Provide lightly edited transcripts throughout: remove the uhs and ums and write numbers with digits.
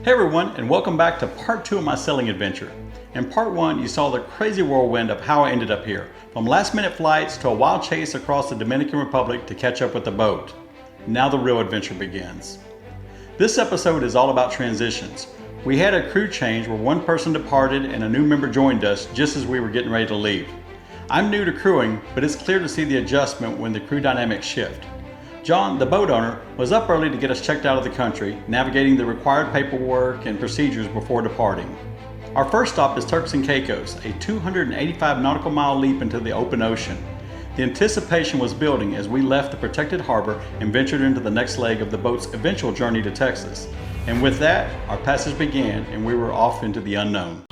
Hey everyone, and welcome back to part 2 of my sailing adventure. In part 1, you saw the crazy whirlwind of how I ended up here, from last minute flights to a wild chase across the Dominican Republic to catch up with the boat. Now the real adventure begins. This episode is all about transitions. We had a crew change where one person departed and a new member joined us just as we were getting ready to leave. I'm new to crewing, but it's clear to see the adjustment when the crew dynamics shift. John, the boat owner, was up early to get us checked out of the country, navigating the required paperwork and procedures before departing. Our first stop is Turks Caicos, a 285 nautical mile leap into the open ocean. The anticipation was building as we left the protected harbor and ventured into the next leg of the boat's eventual journey to Texas. And with that, our passage began and we were off into the unknown.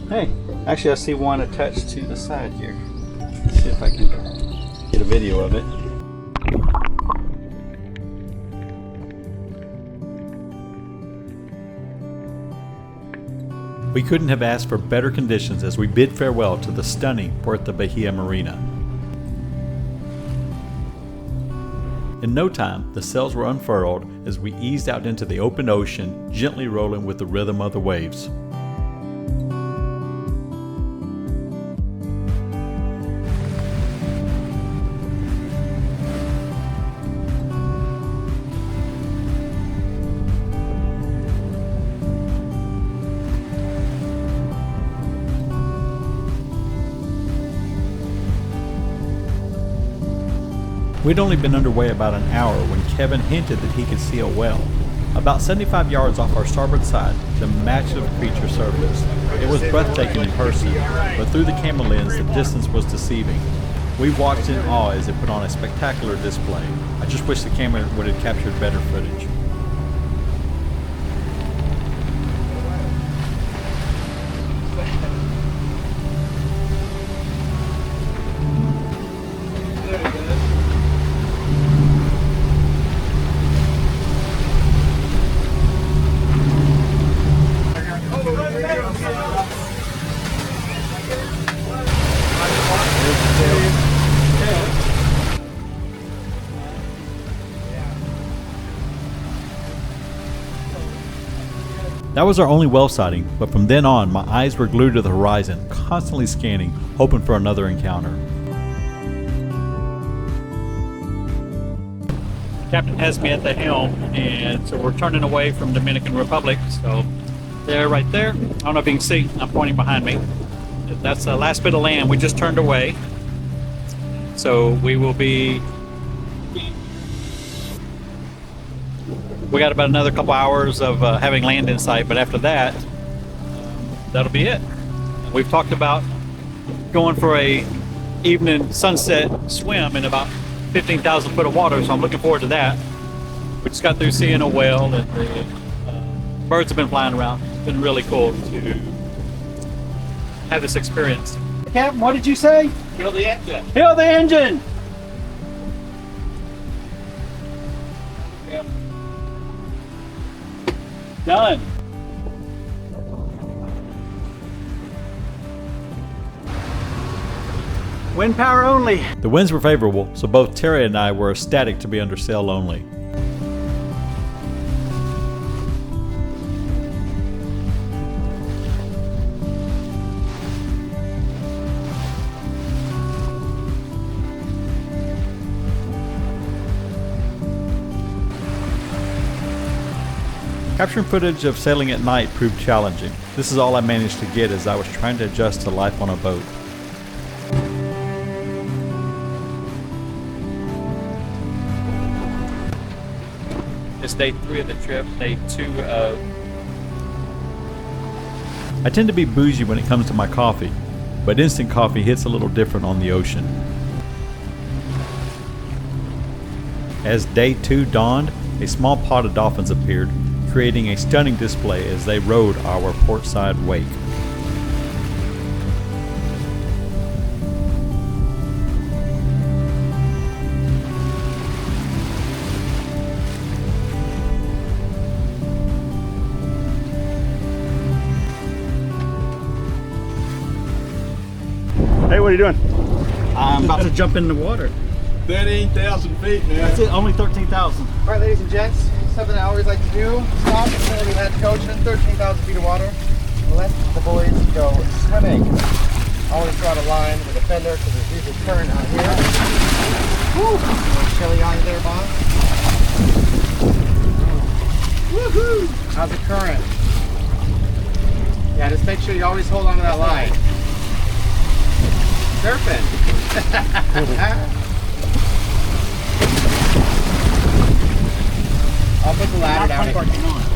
Hey, actually I see one attached to the side here. Let's see if I can get a video of it. We couldn't have asked for better conditions as we bid farewell to the stunning Puerto Bahia Marina. In no time, the sails were unfurled as we eased out into the open ocean, gently rolling with the rhythm of the waves. We'd only been underway about an hour when Kevin hinted that he could see a whale. About 75 yards off our starboard side, the massive creature surfaced. It was breathtaking in person, but through the camera lens the distance was deceiving. We watched in awe as it put on a spectacular display. I just wish the camera would have captured better footage. That was our only whale sighting, but from then on, my eyes were glued to the horizon, constantly scanning, hoping for another encounter. Captain has me at the helm, and so we're turning away from Dominican Republic. So there, right there. I don't know if you can see, I'm pointing behind me. That's the last bit of land. We just turned away. So we will be... We got about another couple hours of having land in sight, but after that, that'll be it. We've talked about going for a evening sunset swim in about 15,000 foot of water, so I'm looking forward to that. We just got through seeing a whale, and the birds have been flying around. It's been really cool to have this experience. Captain, what did you say? Kill the engine. Kill the engine! Done. Wind power only. The winds were favorable, so both Terry and I were ecstatic to be under sail only. Capturing footage of sailing at night proved challenging. This is all I managed to get as I was trying to adjust to life on a boat. It's day 3 of the trip, day 2 of... I tend to be bougie when it comes to my coffee, but instant coffee hits a little different on the ocean. As day 2 dawned, a small pod of dolphins appeared, creating a stunning display as they rode our portside wake. Hey, what are you doing? I'm about to jump in the water. 13,000 feet, man. That's it, only 13,000. All right, ladies and gents, something I always like to do. Stop before we head coaching 13,000 feet of water. Let the boys go swimming. Always draw the line with a fender because there's usually current out here. Woo! A little chilly on you there, boss. Woohoo! How's the current? Yeah, just make sure you always hold on to that line. Surfing. I'll put the ladder down if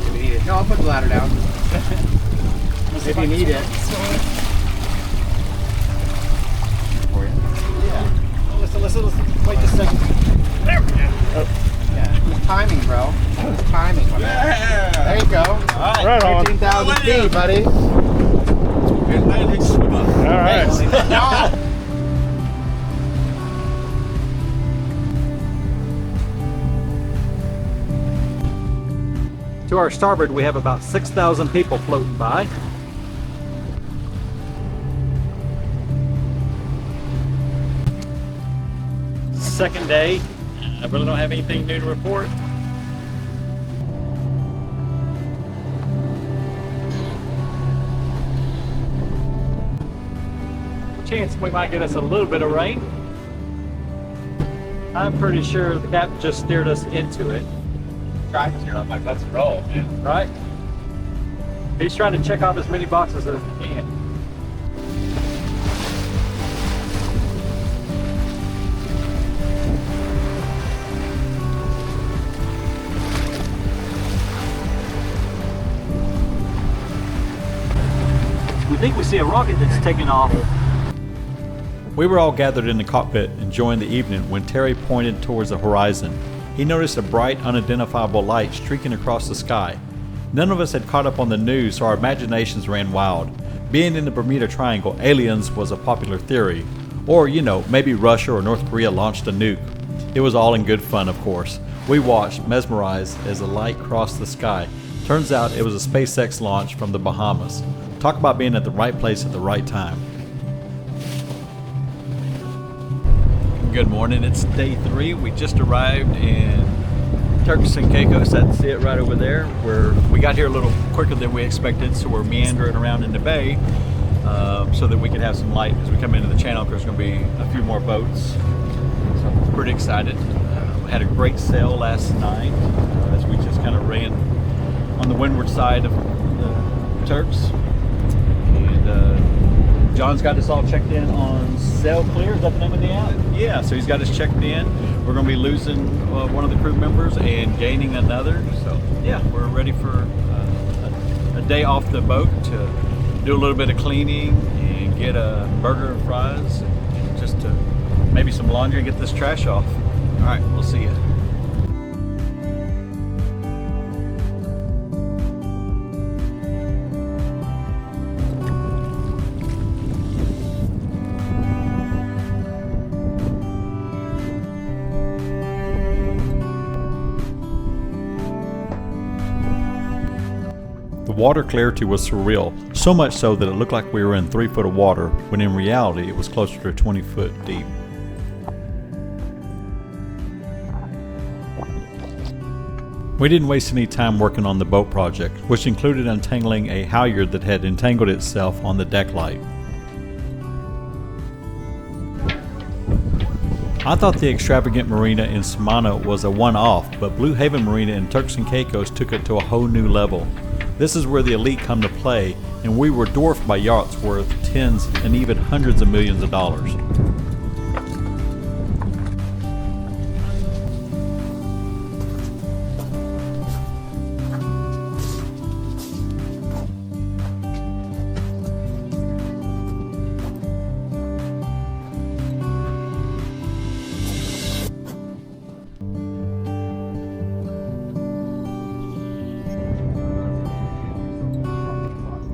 you need it. No, I'll put the ladder down. If you need it. For you. Yeah. Listen. Wait just a second. There we go. Oh. Yeah. It's timing, bro. It's timing. Yeah. There you go. All right. 13,000 feet, buddy. Atlantic swimmer. All right. To our starboard, we have about 6,000 people floating by. Second day. I really don't have anything new to report. Chance we might get us a little bit of rain. I'm pretty sure the captain just steered us into it. Trying to, I'm like, let's roll, man. Right? He's trying to check off as many boxes as he can. We think we see a rocket that's taking off. We were all gathered in the cockpit enjoying the evening when Terry pointed towards the horizon. He noticed a bright, unidentifiable light streaking across the sky. None of us had caught up on the news, so our imaginations ran wild. Being in the Bermuda Triangle, aliens was a popular theory. Or, you know, maybe Russia or North Korea launched a nuke. It was all in good fun, of course. We watched, mesmerized, as the light crossed the sky. Turns out it was a SpaceX launch from the Bahamas. Talk about being at the right place at the right time. Good morning, it's day 3. We just arrived in Turks Caicos. That's it right over there. We got here a little quicker than we expected, so we're meandering around in the bay so that we can have some light as we come into the channel, because there's going to be a few more boats. So I'm pretty excited. We had a great sail last night as we just kind of ran on the windward side of the Turks. And John's got us all checked in on Sail Clear. Is that the name of the app? Yeah, so he's got us checked in. We're going to be losing one of the crew members and gaining another. So yeah, we're ready for a day off the boat to do a little bit of cleaning and get a burger and fries, and just to maybe some laundry and get this trash off. All right, we'll see you. The water clarity was surreal, so much so that it looked like we were in 3 foot of water, when in reality it was closer to 20 foot deep. We didn't waste any time working on the boat project, which included untangling a halyard that had entangled itself on the deck light. I thought the extravagant marina in Samana was a one-off, but Blue Haven Marina in Turks and Caicos took it to a whole new level. This is where the elite come to play, and we were dwarfed by yachts worth tens and even hundreds of millions of dollars.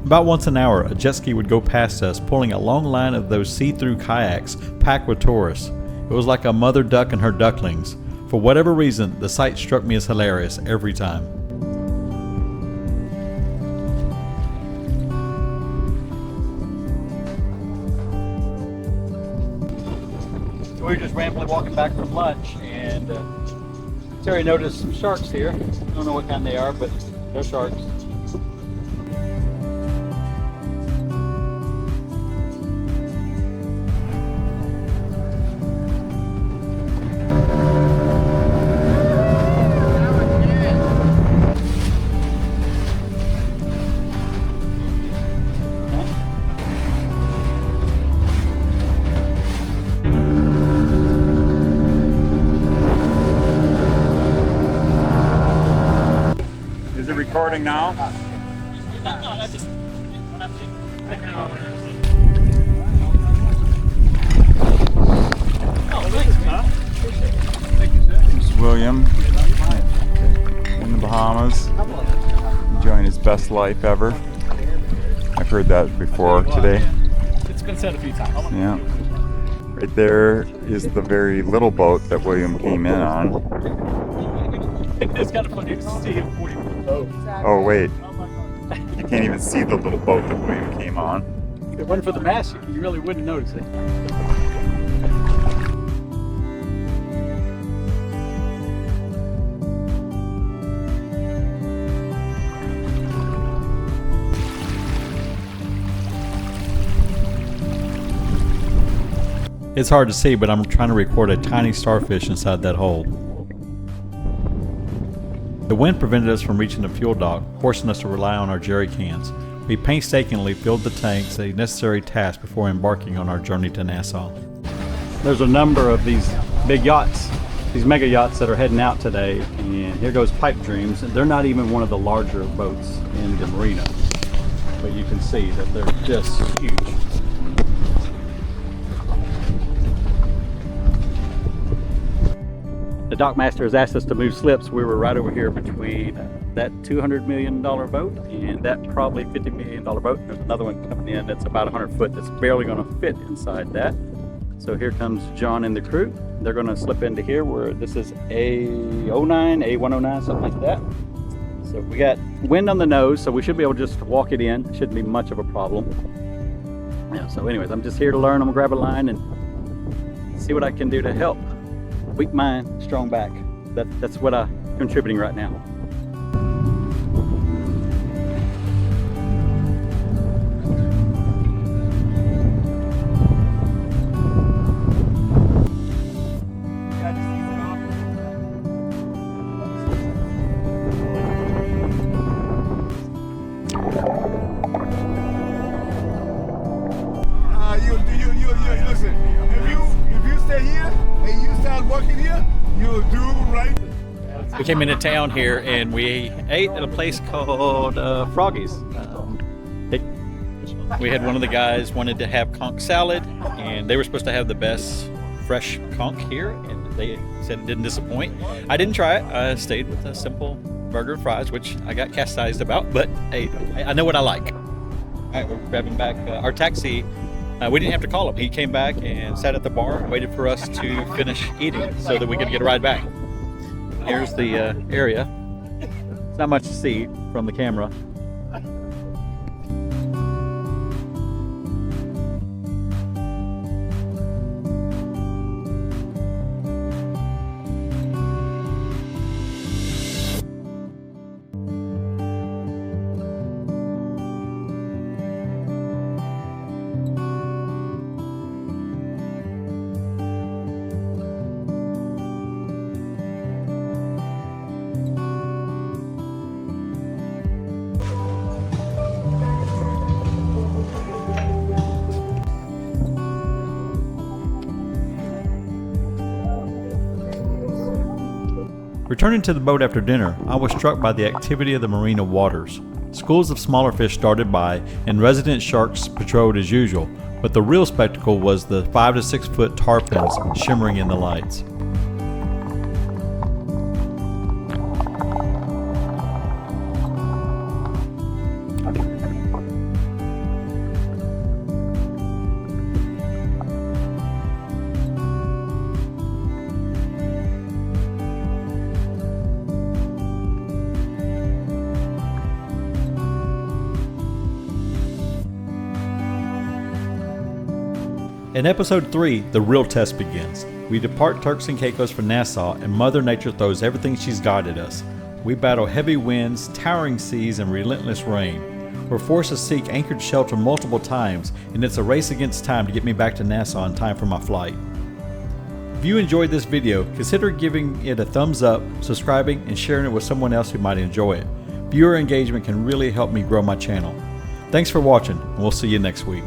About once an hour, a jet ski would go past us, pulling a long line of those see-through kayaks packed with tourists. It was like a mother duck and her ducklings. For whatever reason, the sight struck me as hilarious every time. We were just randomly walking back from lunch, and Terry noticed some sharks here. Don't know what kind they are, but they're sharks. Is it recording now? This is William in the Bahamas, enjoying his best life ever. I've heard that before today. It's been said a few times. Yeah. Right there is the very little boat that William came in on. It's kind of funny to see him 40 foot boat. Oh wait, you can't even see the little boat that William came on. If it wasn't for the mast, you really wouldn't notice it. It's hard to see, but I'm trying to record a tiny starfish inside that hole. The wind prevented us from reaching the fuel dock, forcing us to rely on our jerry cans. We painstakingly filled the tanks, a necessary task before embarking on our journey to Nassau. There's a number of these big yachts, these mega yachts that are heading out today, and here goes Pipe Dreams. They're not even one of the larger boats in the marina, but you can see that they're just huge. The dockmaster has asked us to move slips. We were right over here between that $200 million boat and that probably $50 million boat. There's another one coming in that's about 100 foot that's barely going to fit inside that. So here comes John and the crew. They're going to slip into here where this is A09, A109, something like that. So we got wind on the nose, so we should be able to just walk it in. Shouldn't be much of a problem. Yeah, so anyways, I'm just here to learn. I'm going to grab a line and see what I can do to help. Weak mind, strong back. That's what I'm contributing right now. Listen, if you stay here and you start working here, you'll do right. We came into town here and we ate at a place called Froggy's. We had one of the guys wanted to have conch salad, and they were supposed to have the best fresh conch here, and they said it didn't disappoint. I didn't try it. I stayed with a simple burger and fries, which I got chastised about, but hey, I know what I like. All right, we're grabbing back our taxi. We didn't have to call him. He came back and sat at the bar and waited for us to finish eating so that we could get a ride back. Here's the area. It's not much to see from the camera. Returning to the boat after dinner, I was struck by the activity of the marina waters. Schools of smaller fish started by, and resident sharks patrolled as usual, but the real spectacle was the 5 to 6 foot tarpons shimmering in the lights. In episode 3, the real test begins. We depart Turks and Caicos for Nassau, and Mother Nature throws everything she's got at us. We battle heavy winds, towering seas, and relentless rain. We're forced to seek anchored shelter multiple times, and it's a race against time to get me back to Nassau in time for my flight. If you enjoyed this video, consider giving it a thumbs up, subscribing, and sharing it with someone else who might enjoy it. Viewer engagement can really help me grow my channel. Thanks for watching, and we'll see you next week.